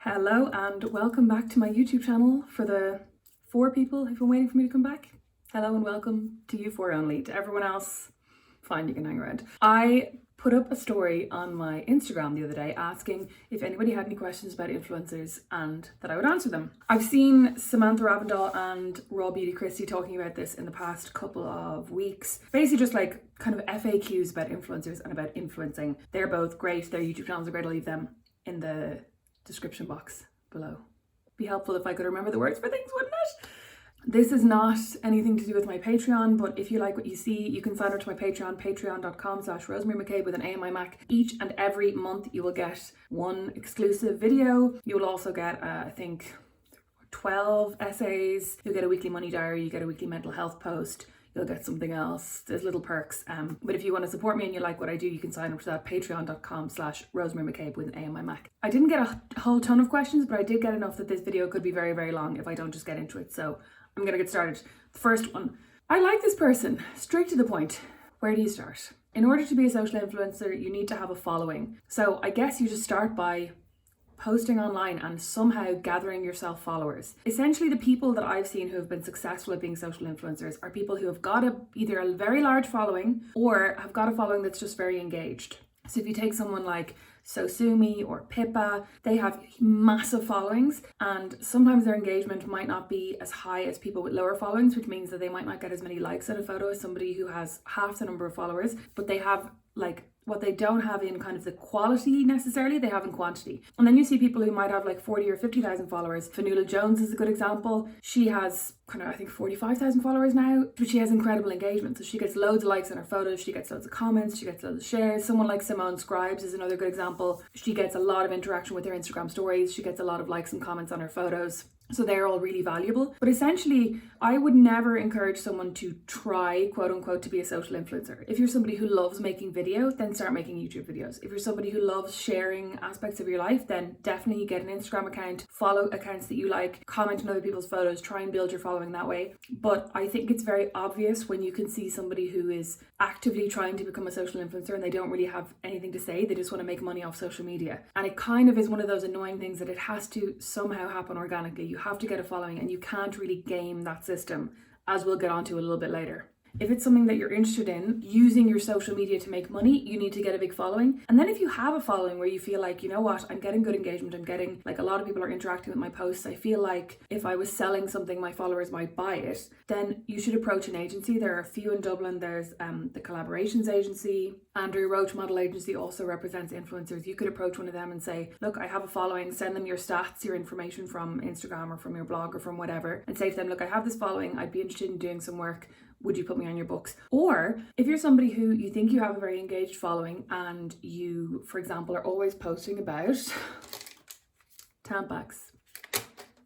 Hello and welcome back to my YouTube channel. For the 4 people who've been waiting for me to come back, hello and welcome to you 4 only. To everyone else, fine, you can hang around. I put up a story on my Instagram the other day asking if anybody had any questions about influencers and that I would answer them. I've seen Samantha Ravindal and Raw Beauty Christie talking about this in the past couple of weeks. Basically just like kind of FAQs about influencers and about influencing. They're both great, their YouTube channels are great. I'll leave them in the description box below. Be helpful if I could remember the words for things, wouldn't it? This is not anything to do with my Patreon, but if you like what you see, you can sign up to my Patreon, patreon.com/RosemaryMcCabe with an A in my Mac. Each and every month you will get one exclusive video. You will also get, I think, 12 essays. You'll get a weekly money diary, you get a weekly mental health post. You'll get something else. There's little perks. But if you want to support me and you like what I do, you can sign up to that, patreon.com/RosemaryMcCabe with an A in my Mac. I didn't get a whole ton of questions, but I did get enough that this video could be very, very long if I don't just get into it. So I'm going to get started. The first one. I like this person. Straight to the point. Where do you start? In order to be a social influencer, you need to have a following. So I guess you just start by posting online and somehow gathering yourself followers. Essentially, the people that I've seen who have been successful at being social influencers are people who have got either a very large following or have got a following that's just very engaged. So if you take someone like Sosumi or Pippa, they have massive followings, and sometimes their engagement might not be as high as people with lower followings, which means that they might not get as many likes at a photo as somebody who has half the number of followers, but they have like what they don't have in kind of the quality necessarily, they have in quantity. And then you see people who might have like 40 or 50,000 followers. Fanula Jones is a good example. She has kind of, I think, 45,000 followers now, but she has incredible engagement. So she gets loads of likes on her photos, she gets loads of comments, she gets loads of shares. Someone like Simone Scribes is another good example. She gets a lot of interaction with her Instagram stories. She gets a lot of likes and comments on her photos. So they're all really valuable. But essentially, I would never encourage someone to try, quote unquote, to be a social influencer. If you're somebody who loves making videos, then start making YouTube videos. If you're somebody who loves sharing aspects of your life, then definitely get an Instagram account, follow accounts that you like, comment on other people's photos, try and build your following that way. But I think it's very obvious when you can see somebody who is actively trying to become a social influencer and they don't really have anything to say, they just want to make money off social media. And it kind of is one of those annoying things that it has to somehow happen organically. You have to get a following and you can't really game that system, as we'll get onto a little bit later. If it's something that you're interested in, using your social media to make money, you need to get a big following. And then if you have a following where you feel like, you know what, I'm getting good engagement, I'm getting, like, a lot of people are interacting with my posts, I feel like if I was selling something, my followers might buy it, then you should approach an agency. There are a few in Dublin. There's the Collaborations Agency. Andrew Roach Model Agency also represents influencers. You could approach one of them and say, look, I have a following, send them your stats, your information from Instagram or from your blog or from whatever, and say to them, look, I have this following, I'd be interested in doing some work. Would you put me on your books? Or if you're somebody who you think you have a very engaged following and you, for example, are always posting about Tampax,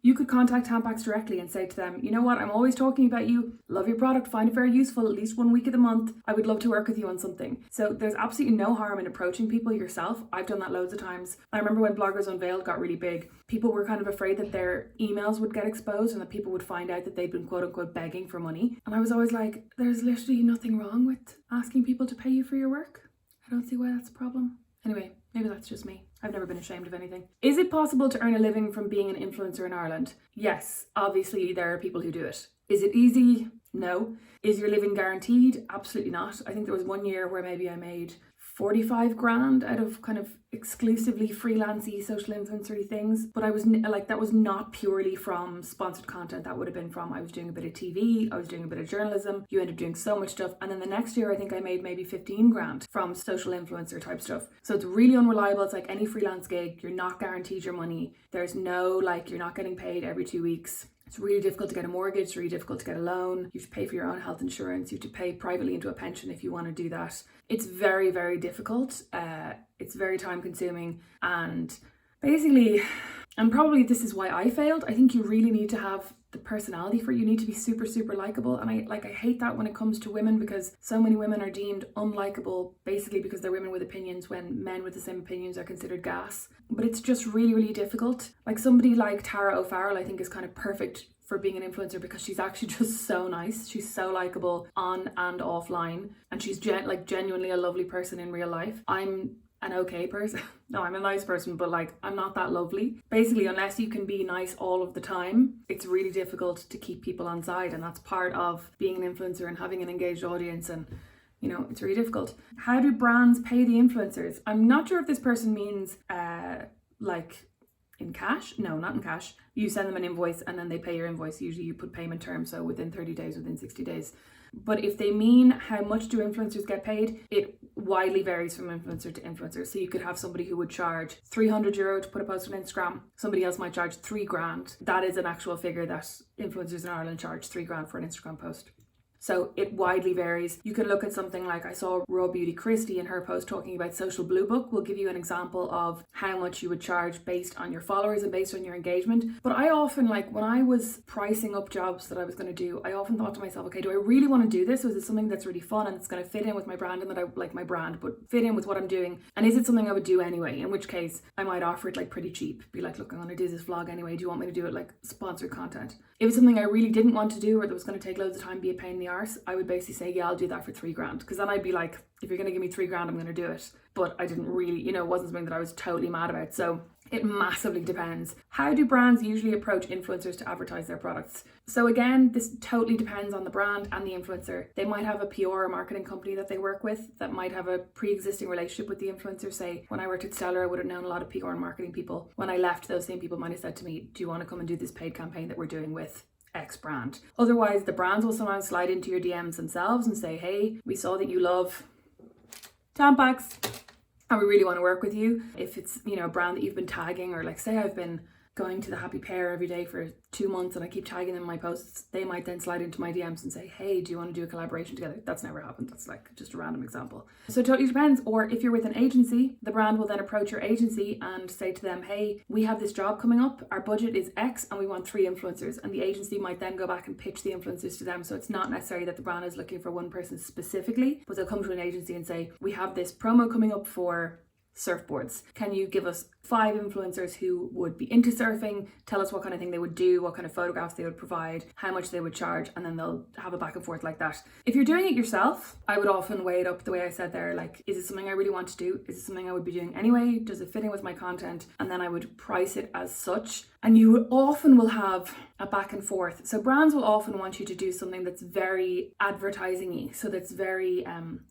you could contact Tampax directly and say to them, you know what, I'm always talking about you, love your product, find it very useful at least 1 week of the month. I would love to work with you on something. So there's absolutely no harm in approaching people yourself. I've done that loads of times. I remember when Bloggers Unveiled got really big, people were kind of afraid that their emails would get exposed and that people would find out that they'd been quote unquote begging for money. And I was always like, there's literally nothing wrong with asking people to pay you for your work. I don't see why that's a problem. Anyway, maybe that's just me. I've never been ashamed of anything. Is it possible to earn a living from being an influencer in Ireland? Yes, obviously there are people who do it. Is it easy? No. Is your living guaranteed? Absolutely not. I think there was 1 year where maybe I made 45 grand out of kind of exclusively freelancey social influencery things, but I was like, that was not purely from sponsored content. That would have been from, I was doing a bit of TV, I was doing a bit of journalism. You end up doing so much stuff, and then the next year I think I made maybe 15 grand from social influencer type stuff. So it's really unreliable. It's like any freelance gig, you're not guaranteed your money. There's no, like, you're not getting paid every 2 weeks. It's really difficult to get a mortgage, it's really difficult to get a loan. You have to pay for your own health insurance. You have to pay privately into a pension if you want to do that. It's very, very difficult. It's very time consuming, and basically, and probably this is why I failed. I think you really need to have the personality for it. You need to be super, super likable. And I hate that when it comes to women, because so many women are deemed unlikable basically because they're women with opinions, when men with the same opinions are considered gas. But it's just really, really difficult. Like somebody like Tara O'Farrell, I think, is kind of perfect for being an influencer because she's actually just so nice. She's so likable on and offline, and she's genuinely a lovely person in real life. I'm an okay person. No, I'm a nice person, but like I'm not that lovely. Basically, unless you can be nice all of the time, it's really difficult to keep people on side, and that's part of being an influencer and having an engaged audience. And you know, it's really difficult. How do brands pay the influencers? I'm not sure if this person means like in cash. No, not in cash. You send them an invoice and then they pay your invoice. Usually you put payment terms, so within 30 days, within 60 days. But if they mean how much do influencers get paid, it widely varies from influencer to influencer. So you could have somebody who would charge €300 to put a post on Instagram. Somebody else might charge $3,000. That is an actual figure that influencers in Ireland charge $3,000 for an Instagram post. So it widely varies. You can look at something like, I saw Raw Beauty Christie in her post talking about Social Blue Book will give you an example of how much you would charge based on your followers and based on your engagement. But I often, like when I was pricing up jobs that I was going to do, I often thought to myself, okay, do I really want to do this? Or is it something that's really fun and it's going to fit in with my brand, and that I like my brand, but fit in with what I'm doing? And is it something I would do anyway? In which case I might offer it like pretty cheap. Be like, look, I'm going to do this vlog anyway. Do you want me to do it like sponsored content? If it's something I really didn't want to do or that was going to take loads of time, be a pain in the arse, I would basically say, yeah, I'll do that for $3,000. Because then I'd be like, if you're going to give me $3,000, I'm going to do it. But I didn't really, you know, it wasn't something that I was totally mad about. So it massively depends. How do brands usually approach influencers to advertise their products? So again, this totally depends on the brand and the influencer. They might have a PR or marketing company that they work with that might have a pre-existing relationship with the influencer. Say, when I worked at Stellar, I would have known a lot of PR and marketing people. When I left, those same people might have said to me, do you want to come and do this paid campaign that we're doing with X brand? Otherwise, the brands will sometimes slide into your DMs themselves and say, hey, we saw that you love Tampax and we really want to work with you. If it's, you know, a brand that you've been tagging, or like say I've been going to the Happy Pear every day for 2 months and I keep tagging them in my posts, they might then slide into my DMs and say, hey, do you want to do a collaboration together? That's never happened. That's like just a random example. So it totally depends. Or if you're with an agency, the brand will then approach your agency and say to them, hey, we have this job coming up. Our budget is X and we want 3 influencers. And the agency might then go back and pitch the influencers to them. So it's not necessarily that the brand is looking for one person specifically, but they'll come to an agency and say, we have this promo coming up for surfboards. Can you give us 5 influencers who would be into surfing? Tell us what kind of thing they would do, what kind of photographs they would provide, how much they would charge, and then they'll have a back and forth like that. If you're doing it yourself, I would often weigh it up the way I said there, like, is it something I really want to do? Is it something I would be doing anyway? Does it fit in with my content? And then I would price it as such. And you often will have a back and forth. So brands will often want you to do something that's very advertising-y. So that's very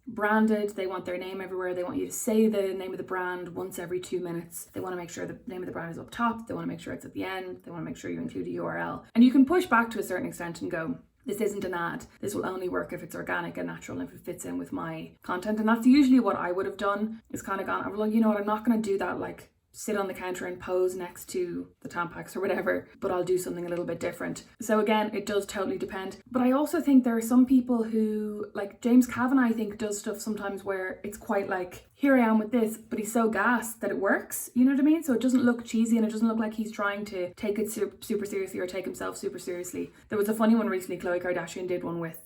branded. They want their name everywhere. They want you to say the name of the brand once every 2 minutes. They want to make sure the name of the brand is up top. They want to make sure it's at the end. They want to make sure you include a URL. And you can push back to a certain extent and go, this isn't an ad. This will only work if it's organic and natural and if it fits in with my content. And that's usually what I would have done, is kind of gone, I'm like, you know what, I'm not going to do that, like sit on the counter and pose next to the Tampax or whatever, but I'll do something a little bit different. So again, it does totally depend. But I also think there are some people who, like James Kavanagh, I think does stuff sometimes where it's quite like, here I am with this, but he's so gassed that it works, you know what I mean? So it doesn't look cheesy and it doesn't look like he's trying to take it super seriously or take himself super seriously. There was a funny one recently, Khloe Kardashian did one with,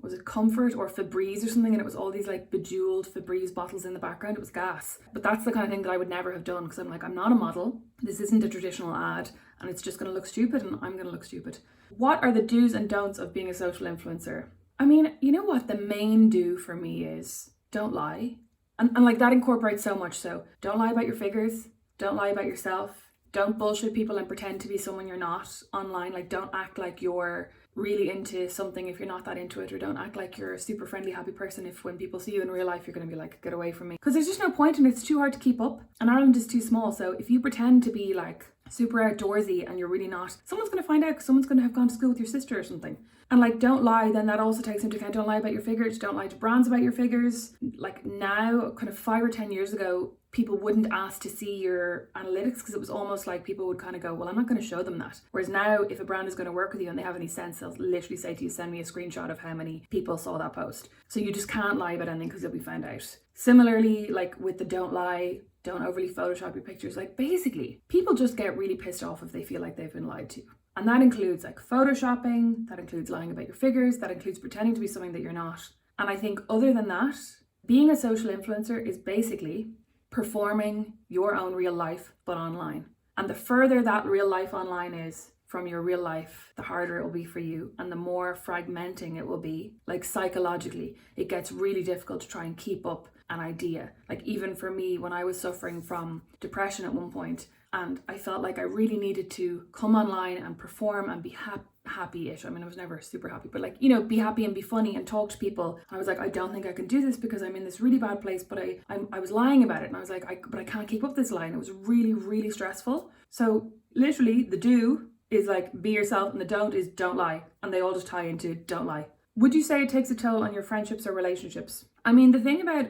was it Comfort or Febreze or something? And it was all these like bejeweled Febreze bottles in the background. It was gas. But that's the kind of thing that I would never have done, because I'm like, I'm not a model. This isn't a traditional ad and it's just going to look stupid and I'm going to look stupid. What are the do's and don'ts of being a social influencer? I mean, you know what the main do for me is don't lie. And like that incorporates so much. So don't lie about your figures. Don't lie about yourself. Don't bullshit people and pretend to be someone you're not online. Like don't act like you're really into something if you're not that into it, or don't act like you're a super friendly, happy person if when people see you in real life, you're going to be like, get away from me. Because there's just no point and it's too hard to keep up. And Ireland is too small. So if you pretend to be like super outdoorsy and you're really not, someone's going to find out because someone's going to have gone to school with your sister or something. And like, don't lie, then that also takes into account, don't lie about your figures, don't lie to brands about your figures. Like now, kind of 5 or 10 years ago, people wouldn't ask to see your analytics because it was almost like people would kind of go, well, I'm not going to show them that. Whereas now, if a brand is going to work with you and they have any sense, they'll literally say to you, send me a screenshot of how many people saw that post. So you just can't lie about anything because you'll be found out. Similarly, like with the don't lie, don't overly Photoshop your pictures. Like basically, people just get really pissed off if they feel like they've been lied to. And that includes like photoshopping, that includes lying about your figures, that includes pretending to be something that you're not. And I think other than that, being a social influencer is basically performing your own real life, but online. And the further that real life online is from your real life, the harder it will be for you and the more fragmenting it will be. Like psychologically, it gets really difficult to try and keep up an idea. Like even for me, when I was suffering from depression at one point, and I felt like I really needed to come online and perform and be happy-ish. I mean, I was never super happy, but like, you know, be happy and be funny and talk to people. I was like, I don't think I can do this because I'm in this really bad place, but I was lying about it. And I was like, but I can't keep up this lie. And it was really, really stressful. So literally the do is like be yourself, and the don't is don't lie. And they all just tie into don't lie. Would you say it takes a toll on your friendships or relationships? I mean, the thing about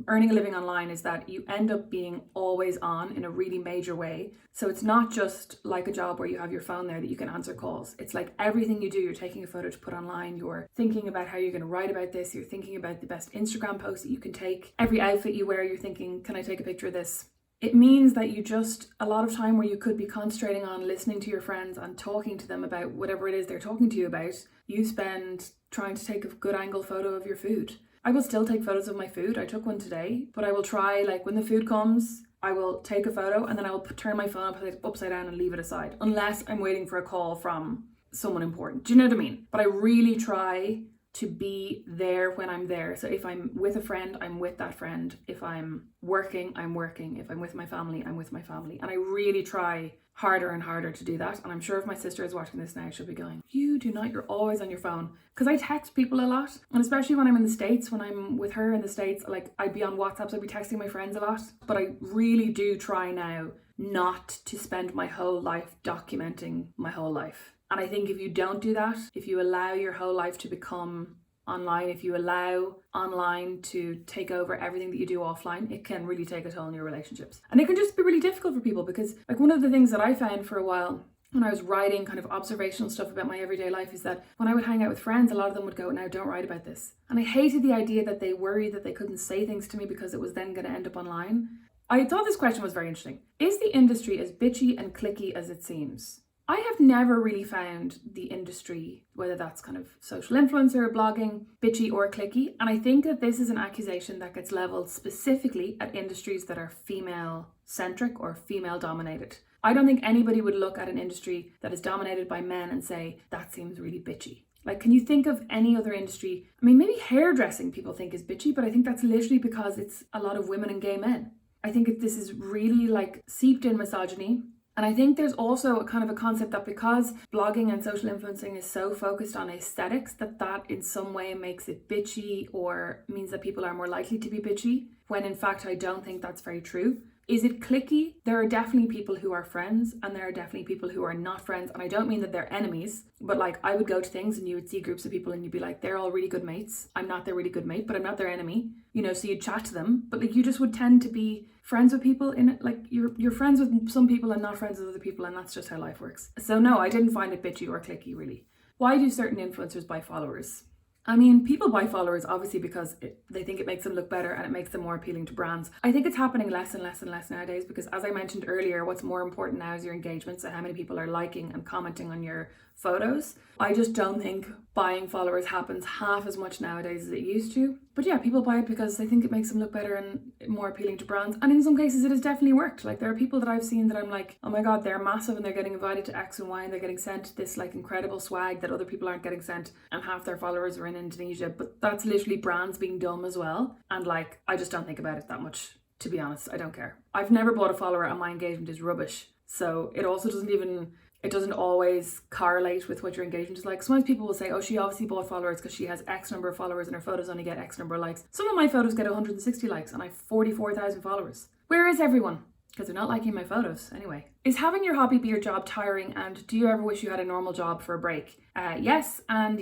earning a living online is that you end up being always on in a really major way. So it's not just like a job where you have your phone there that you can answer calls. It's like everything you do, you're taking a photo to put online, you're thinking about how you're going to write about this, you're thinking about the best Instagram post that you can take. Every outfit you wear, you're thinking, can I take a picture of this? It means that you just, a lot of time where you could be concentrating on listening to your friends and talking to them about whatever it is they're talking to you about, you spend trying to take a good angle photo of your food. I will still take photos of my food. I took one today, but I will try, like when the food comes, I will take a photo and then I will turn my phone upside down and leave it aside, unless I'm waiting for a call from someone important. Do you know what I mean? But I really try to be there when I'm there. So if I'm with a friend, I'm with that friend. If I'm working, I'm working. If I'm with my family, I'm with my family. And I really try harder and harder to do that. And I'm sure if my sister is watching this now, she'll be going, you do not, you're always on your phone. Because I text people a lot. And especially when I'm in the States, when I'm with her in the States, like I'd be on WhatsApp, so I'd be texting my friends a lot. But I really do try now not to spend my whole life documenting my whole life. And I think if you don't do that, if you allow your whole life to become online, if you allow online to take over everything that you do offline, it can really take a toll on your relationships. And it can just be really difficult for people because like one of the things that I found for a while when I was writing kind of observational stuff about my everyday life is that when I would hang out with friends, a lot of them would go, now don't write about this. And I hated the idea that they worried that they couldn't say things to me because it was then going to end up online. I thought this question was very interesting. Is the industry as bitchy and cliquey as it seems? I have never really found the industry, whether that's kind of social influencer, blogging, bitchy or cliquey. And I think that this is an accusation that gets leveled specifically at industries that are female centric or female dominated. I don't think anybody would look at an industry that is dominated by men and say, that seems really bitchy. Like, can you think of any other industry? I mean, maybe hairdressing people think is bitchy, but I think that's literally because it's a lot of women and gay men. I think this is really like seeped in misogyny. And I think there's also a kind of a concept that because blogging and social influencing is so focused on aesthetics, that in some way makes it bitchy or means that people are more likely to be bitchy, when in fact I don't think that's very true. Is it cliquey? There are definitely people who are friends and there are definitely people who are not friends. And I don't mean that they're enemies, but like I would go to things and you would see groups of people and you'd be like, they're all really good mates. I'm not their really good mate, but I'm not their enemy. You know, so you'd chat to them, but like you just would tend to be friends with people in it. Like you're friends with some people and not friends with other people, and that's just how life works. So no, I didn't find it bitchy or cliquey really. Why do certain influencers buy followers? I mean, people buy followers obviously because they think it makes them look better and it makes them more appealing to brands. I think it's happening less and less and less nowadays because, as I mentioned earlier, what's more important now is your engagement, so how many people are liking and commenting on your photos. I just don't think buying followers happens half as much nowadays as it used to. But yeah, people buy it because they think it makes them look better and more appealing to brands. And in some cases it has definitely worked. Like there are people that I've seen that I'm like, oh my god, they're massive and they're getting invited to X and Y and they're getting sent this like incredible swag that other people aren't getting sent, and half their followers are in Indonesia. But that's literally brands being dumb as well. And like, I just don't think about it that much, to be honest. I don't care. I've never bought a follower and my engagement is rubbish. So it also doesn't always correlate with what your engagement is like. Sometimes people will say, oh, she obviously bought followers because she has X number of followers and her photos only get X number of likes. Some of my photos get 160 likes and I have 44,000 followers. Where is everyone? Because they're not liking my photos. Anyway, is having your hobby be your job tiring, and do you ever wish you had a normal job for a break? Yes. And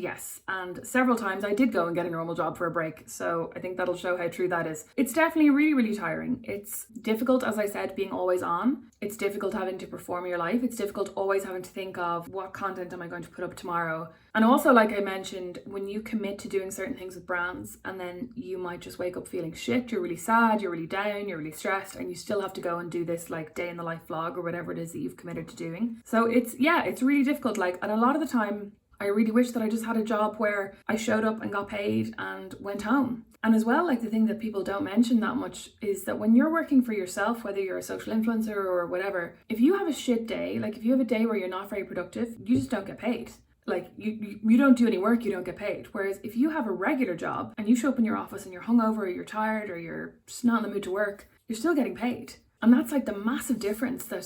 several times I did go and get a normal job for a break. So I think that'll show how true that is. It's definitely really, really tiring. It's difficult, as I said, being always on. It's difficult having to perform your life. It's difficult always having to think of what content am I going to put up tomorrow. And also, like I mentioned, when you commit to doing certain things with brands and then you might just wake up feeling shit, you're really sad, you're really down, you're really stressed, and you still have to go and do this like day in the life vlog or whatever it is that you've committed to doing. So it's really difficult. Like, and a lot of the time I really wish that I just had a job where I showed up and got paid and went home. And as well, like the thing that people don't mention that much is that when you're working for yourself, whether you're a social influencer or whatever, if you have a shit day, like if you have a day where you're not very productive, you just don't get paid. like you don't do any work, you don't get paid. Whereas if you have a regular job and you show up in your office and you're hungover or you're tired or you're just not in the mood to work, you're still getting paid. And that's like the massive difference that,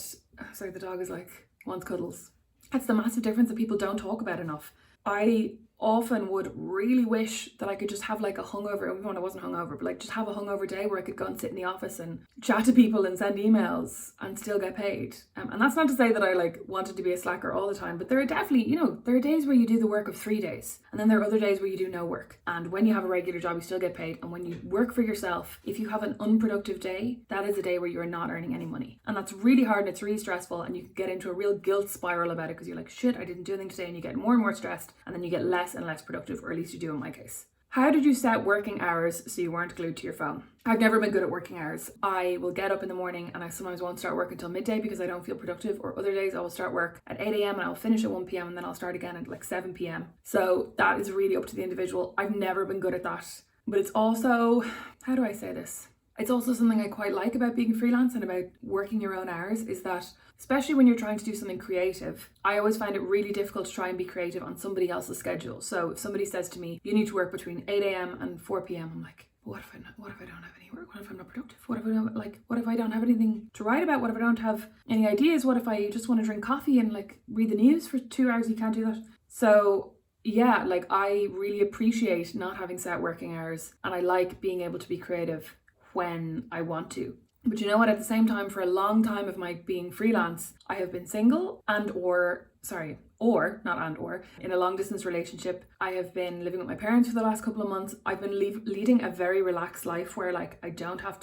sorry, the dog is like, wants cuddles. That's the massive difference that people don't talk about enough. I often would really wish that I could just have like a hungover, even when I wasn't hungover, but like just have a hungover day where I could go and sit in the office and chat to people and send emails and still get paid. And that's not to say that I like wanted to be a slacker all the time, but there are definitely, you know, there are days where you do the work of 3 days, and then there are other days where you do no work. And when you have a regular job, you still get paid. And when you work for yourself, if you have an unproductive day, that is a day where you're not earning any money. And that's really hard and it's really stressful, and you can get into a real guilt spiral about it because you're like, shit, I didn't do anything today, and you get more and more stressed, and then you get less and less productive, or at least you do in my case. How did you set working hours so you weren't glued to your phone? I've never been good at working hours. I will get up in the morning and I sometimes won't start work until midday because I don't feel productive, or other days I will start work at 8 a.m. and I'll finish at 1 p.m. and then I'll start again at like 7 p.m. So that is really up to the individual. I've never been good at that. But it's also, how do I say this? It's also something I quite like about being freelance and about working your own hours, is that especially when you're trying to do something creative, I always find it really difficult to try and be creative on somebody else's schedule. So if somebody says to me, you need to work between 8 a.m. and 4 p.m, I'm like, what if I don't have any work? What if I'm not productive? What if I don't have anything to write about? What if I don't have any ideas? What if I just want to drink coffee and like read the news for 2 hours? You can't do that. So yeah, like I really appreciate not having set working hours, and I like being able to be creative when I want to. But you know what, at the same time, for a long time of my being freelance, I have been single in a long distance relationship. I have been living with my parents for the last couple of months. I've been leading a very relaxed life where like I don't have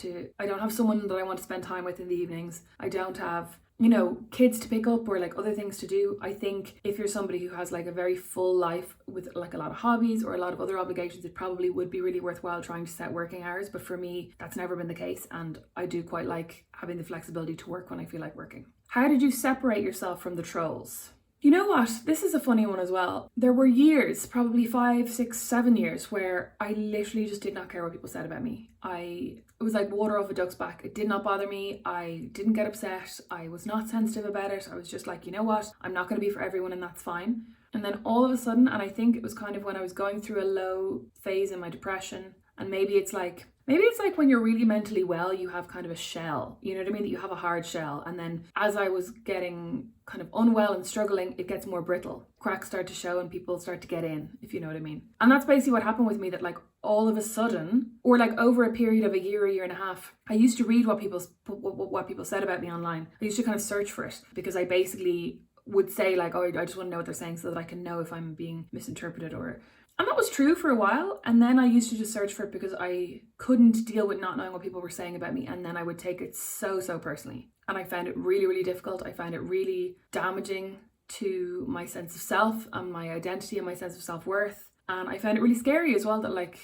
someone that I want to spend time with in the evenings. I don't have, you know, kids to pick up or like other things to do. I think if you're somebody who has like a very full life with like a lot of hobbies or a lot of other obligations, it probably would be really worthwhile trying to set working hours. But for me, that's never been the case, and I do quite like having the flexibility to work when I feel like working. How did you separate yourself from the trolls? You know what? This is a funny one as well. There were years, probably 5, 6, 7 years, where I literally just did not care what people said about me. It was like water off a duck's back. It did not bother me. I didn't get upset. I was not sensitive about it. I was just like, you know what? I'm not going to be for everyone, and that's fine. And then all of a sudden, and I think it was kind of when I was going through a low phase in my depression, and maybe it's like when you're really mentally well, you have kind of a shell, you know what I mean? That you have a hard shell. And then as I was getting kind of unwell and struggling, it gets more brittle. Cracks start to show and people start to get in, if you know what I mean. And that's basically what happened with me, that like all of a sudden, or like over a period of a year and a half, I used to read what people said about me online. I used to kind of search for it, because I basically would say like, oh, I just want to know what they're saying so that I can know if I'm being misinterpreted And that was true for a while, and then I used to just search for it because I couldn't deal with not knowing what people were saying about me, and then I would take it so personally. And I found it really, really difficult. I found it really damaging to my sense of self and my identity and my sense of self-worth. And I found it really scary as well that, like,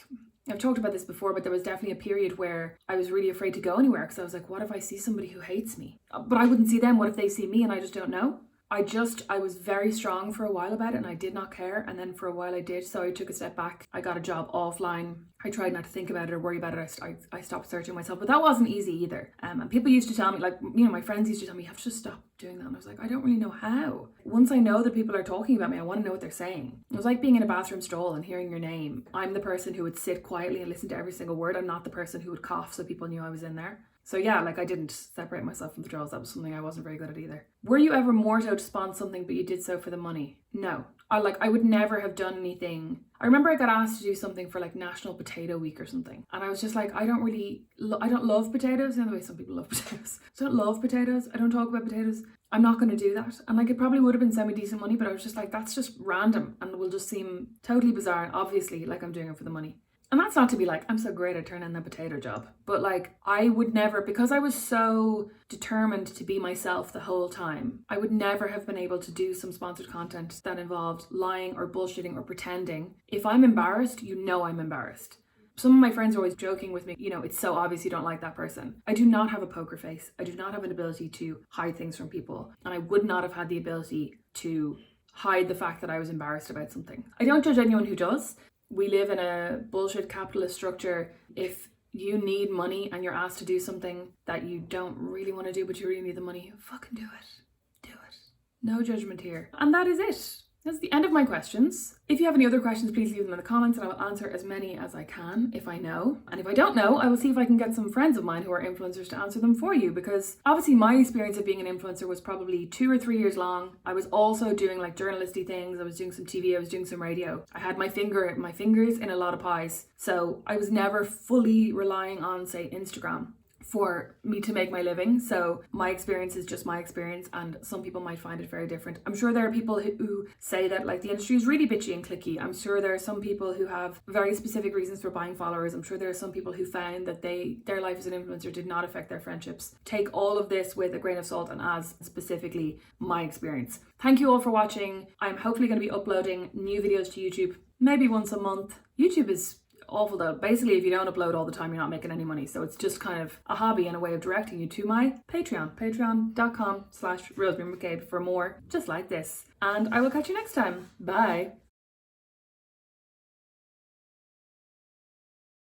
I've talked about this before, but there was definitely a period where I was really afraid to go anywhere, because I was like, what if I see somebody who hates me? But I wouldn't see them. What if they see me and I just don't know? I was very strong for a while about it, and I did not care. And then for a while I did. So I took a step back. I got a job offline. I tried not to think about it or worry about it. I stopped searching myself, but that wasn't easy either. And people used to tell me, like, you know, my friends used to tell me, you have to just stop doing that. And I was like, I don't really know how. Once I know that people are talking about me, I want to know what they're saying. It was like being in a bathroom stall and hearing your name. I'm the person who would sit quietly and listen to every single word. I'm not the person who would cough so people knew I was in there. So yeah, like I didn't separate myself from the trolls. That was something I wasn't very good at either. Were you ever more so to sponsor something but you did so for the money? No. I would never have done anything. I remember I got asked to do something for like National Potato Week or something. And I was just like, I don't love potatoes. In the way some people love potatoes. I don't love potatoes. I don't talk about potatoes. I'm not going to do that. And like it probably would have been semi-decent money, but I was just like, that's just random and will just seem totally bizarre. And obviously like I'm doing it for the money. And that's not to be like, I'm so great at turning in the potato job. But like, I would never, because I was so determined to be myself the whole time, I would never have been able to do some sponsored content that involved lying or bullshitting or pretending. If I'm embarrassed, you know I'm embarrassed. Some of my friends are always joking with me, you know, it's so obvious you don't like that person. I do not have a poker face. I do not have an ability to hide things from people. And I would not have had the ability to hide the fact that I was embarrassed about something. I don't judge anyone who does. We live in a bullshit capitalist structure. If you need money and you're asked to do something that you don't really want to do, but you really need the money, fucking do it. Do it. No judgment here. And that is it. That's the end of my questions. If you have any other questions, please leave them in the comments and I will answer as many as I can if I know. And if I don't know, I will see if I can get some friends of mine who are influencers to answer them for you, because obviously my experience of being an influencer was probably 2 or 3 years long. I was also doing like journalisty things. I was doing some TV, I was doing some radio. I had my fingers in a lot of pies. So I was never fully relying on, say, Instagram for me to make my living. So my experience is just my experience, and some people might find it very different. I'm sure there are people who say that like the industry is really bitchy and cliquey. I'm sure there are some people who have very specific reasons for buying followers. I'm sure there are some people who found that their life as an influencer did not affect their friendships. Take all of this with a grain of salt and as specifically my experience. Thank you all for watching. I'm hopefully going to be uploading new videos to YouTube maybe once a month. YouTube is awful though. Basically, if you don't upload all the time, you're not making any money. So it's just kind of a hobby and a way of directing you to my Patreon, patreon.com/RosemaryMcCabe for more just like this. And I will catch you next time. Bye.